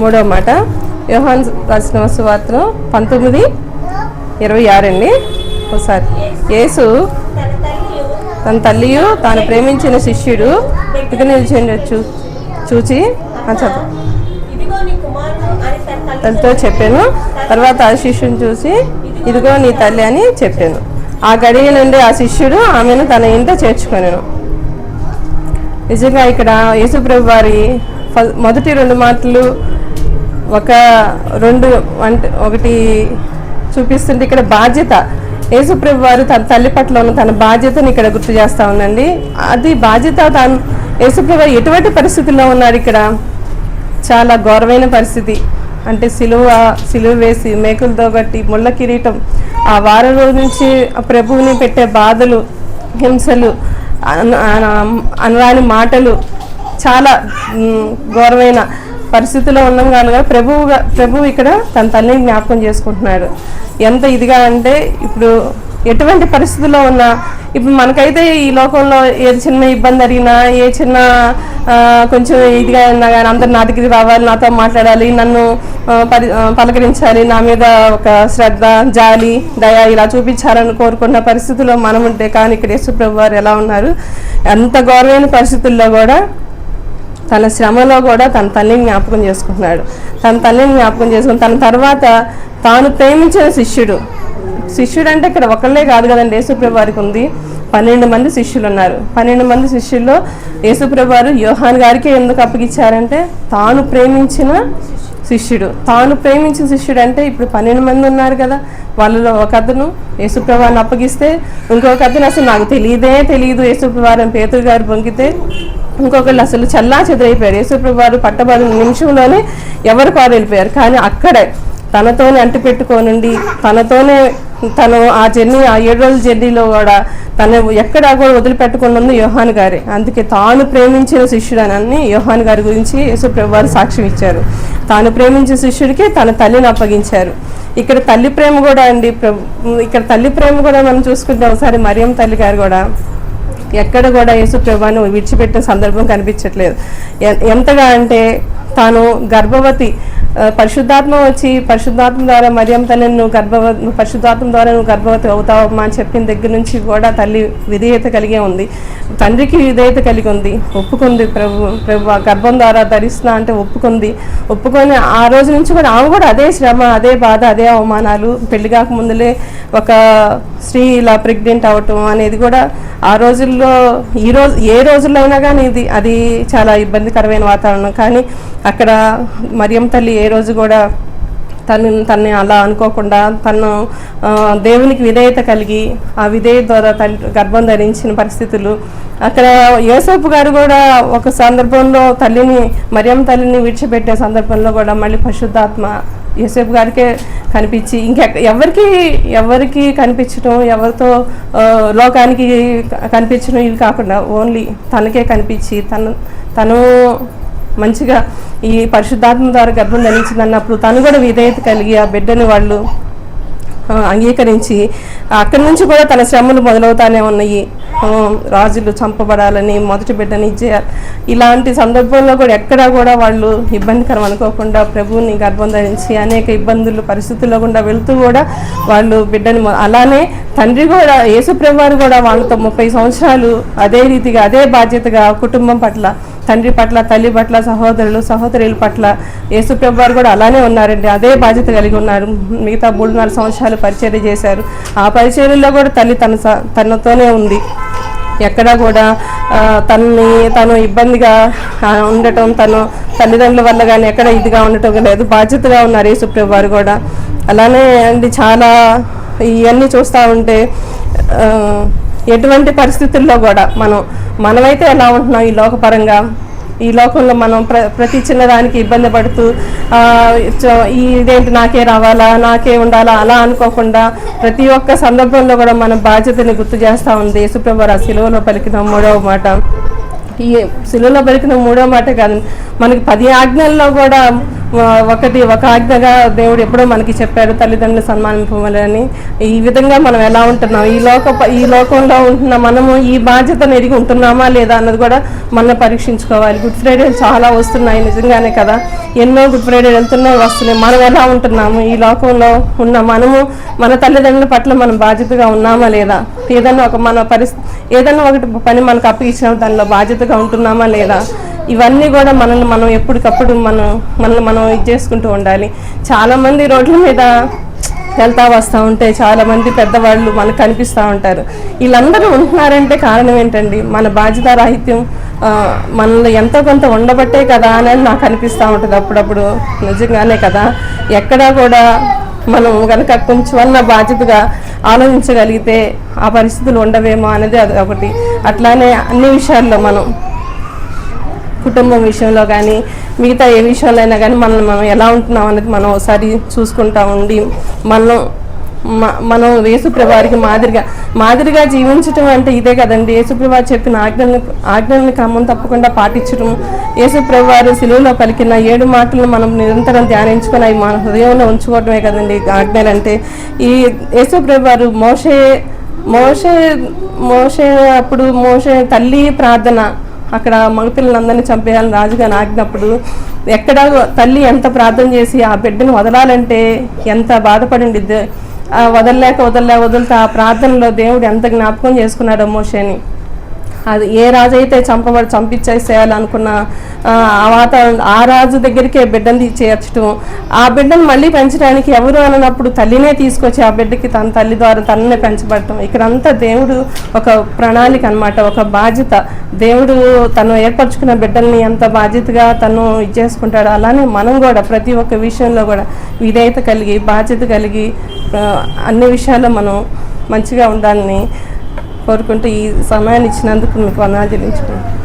3వ మాట యోహాను రాసిన సువార్తలో 19:26 అండి. ఒకసారి యేసు తన తల్లియు తాను ప్రేమించిన శిష్యుడు ఇక నిలిచి చూచి చదువు తనతో చెప్పాను. తర్వాత ఆ శిష్యుని చూసి ఇదిగో నీ తల్లి అని చెప్పాను. ఆ గడియ నుండి ఆ శిష్యుడు ఆమెను తన ఇంట చేర్చుకొనెను. నిజంగా ఇక్కడ యేసుప్రభు వారి మొదటి 2 మాటలు ఒకటి చూపిస్తుంటే ఇక్కడ బాధ్యత, యేసుప్రభు వారు తన తల్లి పట్ల ఉన్న తన బాధ్యతను ఇక్కడ గుర్తు చేస్తూ ఉందండి. అది బాధ్యత. తాను యేసుప్రభు వారు ఎటువంటి పరిస్థితుల్లో ఉన్నారు? ఇక్కడ చాలా ఘోరమైన పరిస్థితి. అంటే సిలువ వేసి మేకులతో కట్టి ముళ్ళ కిరీటం, ఆ వారం రోజు నుంచి ప్రభువుని పెట్టే బాధలు, హింసలు, అనరాని మాటలు, చాలా ఘోరమైన పరిస్థితిలో ఉన్నాం కనుక ప్రభువు ఇక్కడ తన తల్లిని జ్ఞాపకం చేసుకుంటున్నాడు. ఎంత ఇదిగా అంటే ఇప్పుడు ఎటువంటి పరిస్థితుల్లో ఉన్నా, ఇప్పుడు మనకైతే ఈ లోకంలో ఏ చిన్న ఇబ్బంది అడిగినా, ఏ చిన్న కొంచెం ఇదిగా ఉన్నా కానీ అందరు నా దగ్గరికి రావాలి, నాతో మాట్లాడాలి, నన్ను పలకరించాలి, నా మీద ఒక శ్రద్ధ, జాలి, దయ ఇలా చూపించాలని కోరుకున్న పరిస్థితుల్లో మనం ఉంటే, కానీ ఇక్కడ యేసుప్రభు వారు ఎలా ఉన్నారు? అంత ఘోరమైన పరిస్థితుల్లో కూడా తన శ్రమలో కూడా తన తల్లిని జ్ఞాపకం చేసుకుంటున్నాడు. తన తల్లిని జ్ఞాపకం చేసుకుని తన తర్వాత తాను ప్రేమించిన శిష్యుడు అంటే ఇక్కడ ఒకళ్ళే కాదు కదండి. యేసుప్రభు వారికి ఉంది 12 మంది శిష్యులు ఉన్నారు. 12 మంది శిష్యుల్లో యేసుప్రభు వారు యోహాను గారికి ఎందుకు అప్పగించారంటే తాను ప్రేమించిన శిష్యుడు అంటే ఇప్పుడు 12 మంది ఉన్నారు కదా, వాళ్ళలో ఒక అతను యేసుప్రభు వారిని అప్పగిస్తే, ఇంకొక అతను అసలు నాకు తెలియదు యేసుప్రభు వారిని పేతురు గారు పొంగితే, ఇంకొకళ్ళు అసలు చల్లా చెదరైపోయారు. యేసుప్రభు వారు పట్టబడిన నిమిషంలోనే ఎవరు కారు వెళ్ళిపోయారు. కానీ అక్కడే తనతోనే అంటిపెట్టుకోనండి, తను ఆ 7 రోజుల జర్నీలో కూడా తను ఎక్కడా కూడా వదిలిపెట్టకుండా ఉంది యోహాను గారే. అందుకే తాను ప్రేమించిన శిష్యుడని యోహాను గారి గురించి యేసుప్రభు వారు సాక్ష్యం ఇచ్చారు. తాను ప్రేమించిన శిష్యుడికి తన తల్లిని అప్పగించారు. ఇక్కడ తల్లి ప్రేమ కూడా అండి, ఇక్కడ తల్లి ప్రేమ కూడా మనం చూసుకుంటే ఒకసారి మరియం తల్లి గారు కూడా ఎక్కడ కూడా యేసుప్రభుని విడిచిపెట్టిన సందర్భం కనిపించట్లేదు. ఎంతగా అంటే తాను గర్భవతి, పరిశుద్ధాత్మ వచ్చి పరిశుద్ధాత్మ ద్వారా మరియం తల్లిని పరిశుద్ధాత్మ ద్వారా నువ్వు గర్భవతి అవుతావమ్మా అని చెప్పిన దగ్గర నుంచి కూడా తల్లి విధేయత కలిగే ఉంది, తండ్రికి విధేయత కలిగి ఉంది, ఒప్పుకుంది. ప్రభు గర్భం ద్వారా ధరిస్తున్నా అంటే ఒప్పుకొని ఆ రోజు నుంచి కూడా ఆమె కూడా అదే శ్రమ, అదే బాధ, అదే అవమానాలు. పెళ్లి కాక ముందులే ఒక స్త్రీ ఇలా ప్రెగ్నెంట్ అవటం అనేది కూడా ఆ రోజుల్లో ఏ రోజుల్లో అయినా కానీ అది చాలా ఇబ్బందికరమైన వాతావరణం. కానీ అక్కడ మరియం తల్లి ఏ రోజు కూడా తన్ని అలా అనుకోకుండా తను దేవునికి విధేయత కలిగి ఆ విధేయత ద్వారా గర్భం ధరించిన పరిస్థితులు. అక్కడ యోసేపు గారు కూడా ఒక సందర్భంలో మరియం తల్లిని విడిచిపెట్టే సందర్భంలో కూడా మళ్ళీ పరిశుద్ధాత్మ యోసేపు గారికే కనిపించి ఎవరికి కనిపించడం, ఎవరితో లోకానికి కనిపించడం ఇవి కాకుండా ఓన్లీ తనకే కనిపించి తను మంచిగా ఈ పరిశుద్ధాత్మ ద్వారా గర్భం ధరించిందన్నప్పుడు తను కూడా విధేయత కలిగి ఆ బిడ్డని వాళ్ళు అంగీకరించి అక్కడి నుంచి కూడా తన శ్రమలు మొదలవుతానే ఉన్నాయి. రాజులు చంపబడాలని, మొదటి బిడ్డని ఇచ్చేయాలి, ఇలాంటి సందర్భంలో కూడా ఎక్కడా కూడా వాళ్ళు ఇబ్బందికరం అనుకోకుండా ప్రభువుని గర్భం ధరించి అనేక ఇబ్బందులు పరిస్థితుల్లో గుండా వెళుతూ కూడా వాళ్ళు బిడ్డని అలానే తండ్రి కూడా యేసుప్రభు వారు కూడా వాళ్ళతో 30 సంవత్సరాలు అదే రీతిగా అదే బాధ్యతగా కుటుంబం పట్ల, తండ్రి పట్ల, తల్లి పట్ల, సహోదరుల పట్ల యేసుప్రభు వారు కూడా అలానే ఉన్నారండి. అదే బాధ్యత కలిగి ఉన్నారు. మిగతా 3-4 సంవత్సరాలు పరిచర్య చేశారు. ఆ పరిచర్యలో కూడా తల్లి తనతోనే ఉంది. ఎక్కడా కూడా తను ఇబ్బందిగా ఉండటం, తను తల్లిదండ్రుల వల్ల కానీ ఎక్కడ ఇదిగా ఉండటం లేదు. బాధ్యతగా ఉన్నారు యేసుప్రభు వారు కూడా. అలానే అండి చాలా ఇవన్నీ చూస్తూ ఉంటే ఎటువంటి పరిస్థితుల్లో కూడా మనమైతే ఎలా ఉంటున్నాం ఈ లోకపరంగా, ఈ లోకంలో మనం ప్రతి చిన్నదానికి ఇబ్బంది పడుతూ ఇదేంటి నాకే రావాలా, నాకే ఉండాలా అలా అనుకోకుండా ప్రతి ఒక్క సందర్భంలో కూడా మన బాధ్యతని గుర్తు చేస్తూ ఉంది యేసుప్రభు వారు. శిలువలో పలికిన 3వ మాట, ఈ శిలువలో పలికిన 3వ మాట కాదు, మనకి 10 ఆజ్ఞల్లో కూడా ఒక ఆజ్ఞగా దేవుడు ఎప్పుడో మనకి చెప్పారు, తల్లిదండ్రులు సన్మానింపవాలని. ఈ విధంగా మనం ఎలా ఉంటున్నాం, ఈ లోకంలో ఉంటున్న మనము ఈ బాధ్యతను ఎరిగి ఉంటున్నామా లేదా అన్నది కూడా మనం పరీక్షించుకోవాలి. గుడ్ ఫ్రైడే చాలా వస్తున్నాయి నిజంగానే కదా, ఎన్నో గుడ్ ఫ్రైడే వెళ్తున్నాయి వస్తున్నాయి. మనం ఎలా ఉంటున్నాము, ఈ లోకంలో ఉన్న మనము మన తల్లిదండ్రుల పట్ల మనం బాధ్యతగా ఉన్నామా లేదా, ఏదైనా ఒకటి పని మనకు అప్పగించిన దానిలో బాధ్యతగా ఉంటున్నామా లేదా, ఇవన్నీ కూడా మనల్ని మనం ఎప్పటికప్పుడు మనల్ని మనం ఇది చేసుకుంటూ ఉండాలి. చాలామంది రోడ్ల మీద వెళ్తా వస్తూ ఉంటే చాలామంది పెద్దవాళ్ళు మనకు కనిపిస్తూ ఉంటారు. వీళ్ళందరూ ఉంటున్నారంటే కారణం ఏంటండి, మన బాధ్యత రాహిత్యం మనలో ఎంతో కొంత ఉండబట్టే కదా అని నాకు అనిపిస్తూ ఉంటుంది అప్పుడప్పుడు. నిజంగానే కదా, ఎక్కడా కూడా మనం కనుక కొంచెం బాధ్యతగా ఆలోచించగలిగితే ఆ పరిస్థితులు ఉండవేమో అనేది అది ఒకటి. అట్లానే అన్ని విషయాల్లో మనం కుటుంబం విషయంలో కానీ మిగతా ఏ విషయంలో అయినా కానీ మనం ఎలా ఉంటున్నాం అనేది మనం ఒకసారి చూసుకుంటా ఉండి మనం యేసుప్రభువారికి మాదిరిగా జీవించటం అంటే ఇదే కదండి. యేసుప్రభువారు చెప్పిన ఆజ్ఞల్ని క్రమం తప్పకుండా పాటించడం, యేసుప్రభువారు సిలువలో పలికిన 7 మాటలను మనం నిరంతరం ధ్యానించుకొని అవి మన హృదయంలో ఉంచుకోవటమే కదండి ఆజ్ఞలు అంటే. ఈ యేసుప్రభువారు మోషే తల్లి ప్రార్థన, అక్కడ మగపిల్లలందరినీ చంపేయాలని రాజుగారిని ఆజ్ఞప్పుడు ఎక్కడ తల్లి ఎంత ప్రార్థన చేసి ఆ బిడ్డను వదలాలంటే ఎంత బాధపడింది. వదులుతా ఆ ప్రార్థనలో దేవుడు ఎంత జ్ఞాపకం చేసుకున్నాడో మోషేని. అది ఏ రాజు అయితే చంపించేసేయాలనుకున్న ఆ రాజు దగ్గరికే బిడ్డని చేర్చడం, ఆ బిడ్డను మళ్ళీ పెంచడానికి ఎవరు అన్నప్పుడు తల్లినే తీసుకొచ్చి ఆ బిడ్డకి తన తల్లి ద్వారా తననే పెంచబడటం. ఇక్కడంతా దేవుడు ఒక ప్రణాళిక అన్నమాట, ఒక బాధ్యత. దేవుడు తను ఏర్పరచుకున్న బిడ్డల్ని ఎంత బాధ్యతగా తను ఇచ్చేసుకుంటాడు. అలానే మనం కూడా ప్రతి ఒక్క విషయంలో కూడా విధేయత కలిగి బాధ్యత కలిగి అన్ని విషయాల్లో మనం మంచిగా ఉండాలని కోరుకుంటూ ఈ సమయాన్ని ఇచ్చినందుకు మీకు వందనాలు చెల్లించుకుంటాను.